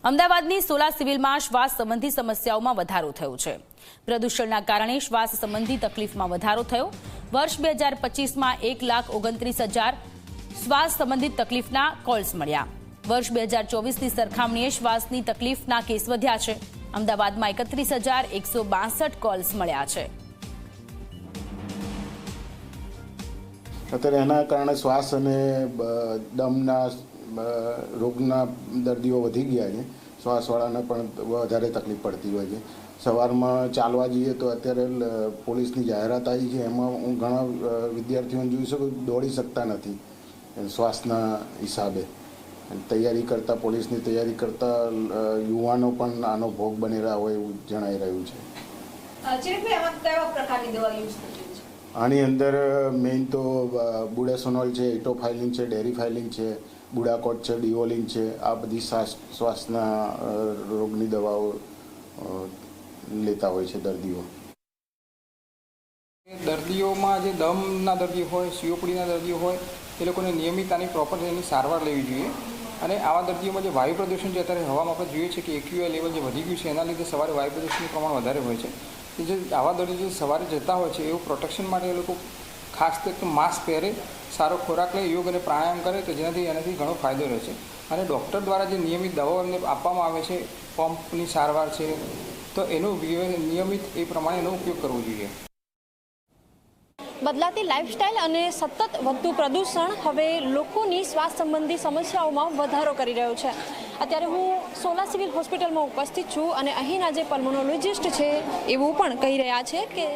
અમદાવાદની સોલા સિવિલમાં શ્વાસ સંબંધી સમસ્યાઓમાં વધારો થયો છે। પ્રદૂષણના કારણે શ્વાસ સંબંધી તકલીફમાં વધારો થયો। વર્ષ 2025માં 1,29,000 શ્વાસ સંબંધિત તકલીફના કોલ્સ મળ્યા। વર્ષ 2024ની સરખામણીએ શ્વાસની તકલીફના કેસ વધ્યા છે। અમદાવાદમાં 31,162 કોલ્સ મળ્યા છે। અત્યારે એના કારણે શ્વાસ અને દમના રોગના દર્દીઓ વધી ગયા છે। શ્વાસવાળાને પણ વધારે તકલીફ પડતી હોય છે। સવારમાં ચાલવા જઈએ તો અત્યારે પોલીસની જાહેરાત આવી છે, એમાં હું ઘણા વિદ્યાર્થીઓને જોઈ શકું દોડી શકતા નથી શ્વાસના હિસાબે। તૈયારી કરતા પોલીસની તૈયારી કરતા યુવાનો પણ આનો ભોગ બનેલા હોય એવું જણાઈ રહ્યું છે। આની અંદર મેઇન તો બુડાસોનોલ છે, ઇટોફાઇલિન છે, ડેરીફાઇલિન છે, બુડાકોટ છે, ડિઓલિન છે, આ બધી શ્વાસના રોગની દવાઓ લેતા હોય છે દર્દીઓ। દર્દીઓમાં જે દમના દર્દીઓ હોય, સીઓપીડીના દર્દીઓ હોય, એ લોકોને નિયમિત આની પ્રોપર એની સારવાર લેવી જોઈએ। અને આવા દર્દીઓમાં જે વાયુ પ્રદૂષણ જે અત્યારે હવામાં આપણે જોઈએ છે કે એક્યુઆઈ લેવલ જે વધી ગયું છે, એના લીધે સવારે વાયુ પ્રદૂષણનું પ્રમાણ વધારે હોય છે। જે આવા દર્દીઓ જે સવારે જતા હોય છે એવું પ્રોટેક્શન માટે એ લોકો ખાસ તો માસ્ક પહેરે, સારો ખોરાક લે, યોગ અને પ્રાણાયામ કરે તો એનાથી ઘણો ફાયદો રહે છે। અને ડૉક્ટર દ્વારા જે નિયમિત દવાઓ એમને આપવામાં આવે છે, પંપની સારવાર છે, તો એનો નિયમિત એ પ્રમાણે એનો ઉપયોગ કરવો જોઈએ। બદલાતી લાઇફસ્ટાઇલ અને સતત વધતું પ્રદૂષણ હવે લોકોની શ્વાસ સંબંધી સમસ્યાઓમાં વધારો કરી રહ્યો છે। અત્યારે હું સોલા સિવિલ હોસ્પિટલમાં ઉપસ્થિત છું અને અહીંના જે પલ્મોનોલોજિસ્ટ છે એવું પણ કહી રહ્યા છે કે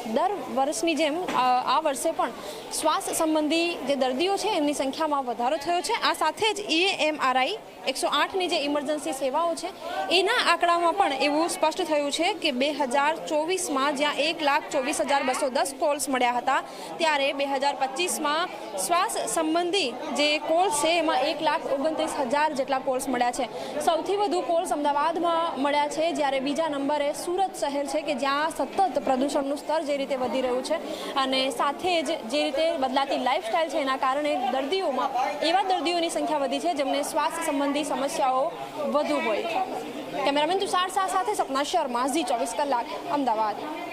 દર વર્ષની જેમ આ વર્ષે પણ શ્વાસ સંબંધી જે દર્દીઓ છે એમની સંખ્યામાં વધારો થયો છે। આ સાથે જ EMRI 108ની જે ઇમરજન્સી સેવાઓ છે એના આંકડામાં પણ એવું સ્પષ્ટ થયું છે કે 2024માં જ્યાં 1,24,210 કોલ્સ મળ્યા હતા, ત્યારે 2025માં શ્વાસ સંબંધી જે કોલ્સ છે એમાં 1,29,000 જેટલા કોલ્સ મળ્યા છે। સૌથી વધુ કોલ્સ અમદાવાદમાં મળ્યા છે, જ્યારે બીજા નંબરે સુરત શહેર છે કે જ્યાં સતત પ્રદૂષણનું સ્તર જે રીતે વધી રહ્યું છે અને સાથે જ જે રીતે બદલાતી લાઇફસ્ટાઇલ છે એના કારણે દર્દીઓમાં એવા દર્દીઓની સંખ્યા વધી છે જેમને શ્વાસ સંબંધી સમસ્યાઓ વધુ હોય। કેમેરામેન તુષાર શાહ સાથે સપના શર્મા, ઝી 24 કલાક, અમદાવાદ।